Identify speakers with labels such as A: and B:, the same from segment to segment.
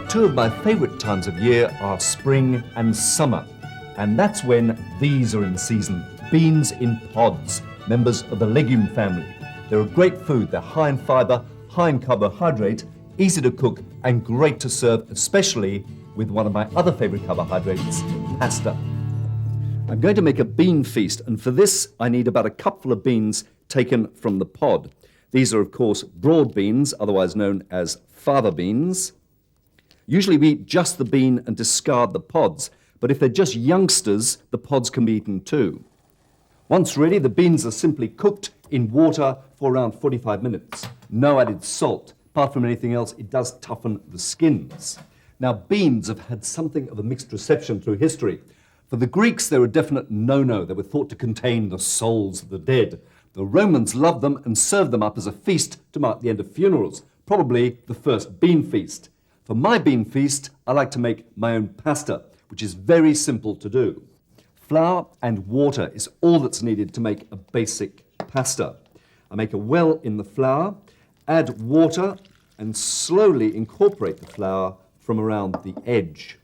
A: Two of my favourite times of year are spring and summer, and that's when these are in season. Beans in pods, members of the legume family. They're a great food. They're high in fibre, high in carbohydrate, easy to cook, and great to serve, especially with one of my other favourite carbohydrates, pasta. I'm going to make a bean feast, and for this I need about a cupful of beans taken from the pod. These are, of course, broad beans, otherwise known as fava beans. Usually we eat just the bean and discard the pods, but if they're just youngsters, the pods can be eaten too. Once ready, the beans are simply cooked in water for around 45 minutes. No added salt. Apart from anything else, it does toughen the skins. Now, beans have had something of a mixed reception through history. For the Greeks, they were a definite no-no. They were thought to contain the souls of the dead. The Romans loved them and served them up as a feast to mark the end of funerals, probably the first bean feast. For my bean feast, I like to make my own pasta, which is very simple to do. Flour and water is all that's needed to make a basic pasta. I make a well in the flour, add water, and slowly incorporate the flour from around the edge.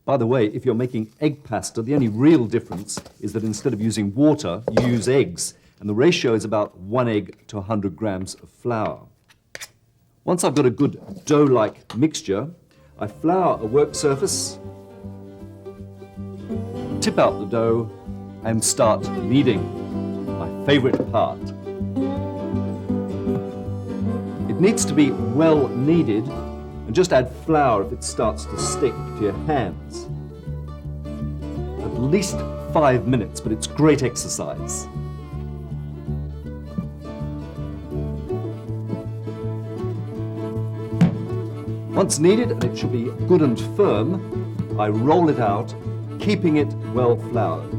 A: By the way, if you're making egg pasta, the only real difference is that instead of using water, you use eggs, and the ratio is about 1 egg to 100 grams of flour. Once I've got a good dough-like mixture, I flour a work surface, tip out the dough, and start kneading, my favourite part. It needs to be well kneaded, and just add flour if it starts to stick to your hands. At least 5 minutes, but it's great exercise. Once kneaded, and it should be good and firm, I roll it out, keeping it well floured.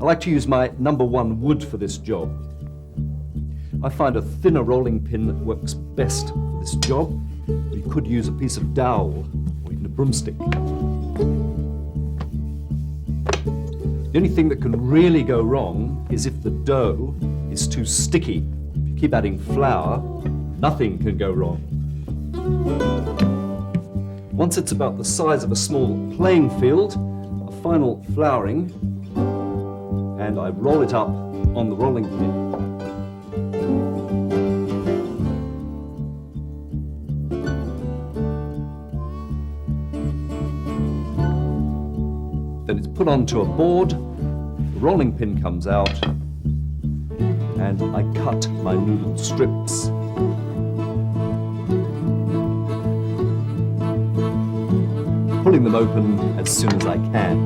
A: I like to use my #1 wood for this job. I find a thinner rolling pin works best for this job. You could use a piece of dowel or even a broomstick. The only thing that can really go wrong is if the dough is too sticky. If you keep adding flour, nothing can go wrong. Once it's about the size of a small playing field, a final flouring, and I roll it up on the rolling pin. Then it's put onto a board, the rolling pin comes out, and I cut my noodle strips. Pulling them open as soon as I can.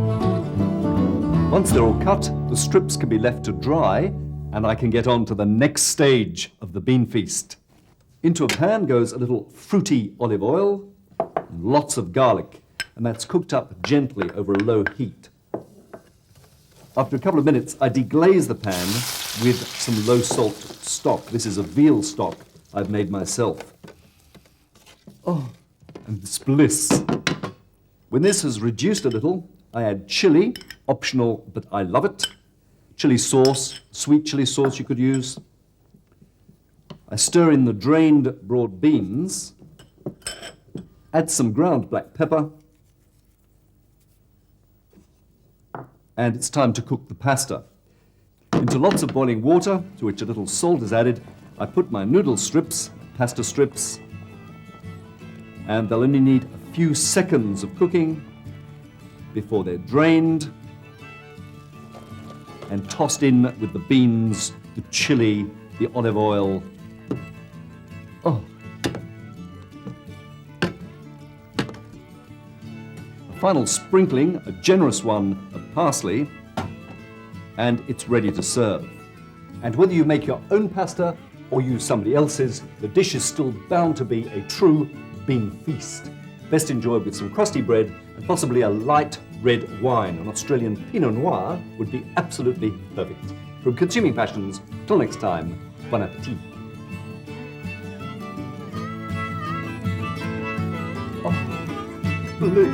A: Once they're all cut, the strips can be left to dry, and I can get on to the next stage of the bean feast. Into a pan goes a little fruity olive oil, and lots of garlic, and that's cooked up gently over a low heat. After a couple of minutes, I deglaze the pan with some low-salt stock. This is a veal stock I've made myself. Oh, and it's bliss. When this has reduced a little, I add chili, optional, but I love it. Chili sauce, sweet chili sauce you could use. I stir in the drained broad beans, add some ground black pepper, and it's time to cook the pasta. Into lots of boiling water, to which a little salt is added, I put my noodle strips, pasta strips, and they'll only need a few seconds of cooking before they're drained and tossed in with the beans, the chili, the olive oil. Oh. A final sprinkling, a generous one, of parsley, and it's ready to serve. And whether you make your own pasta or use somebody else's, the dish is still bound to be a true bean feast. Best enjoyed with some crusty bread and possibly a light red wine. An Australian Pinot Noir would be absolutely perfect. From Consuming Passions, till next time, bon appetit. Oh, bliss.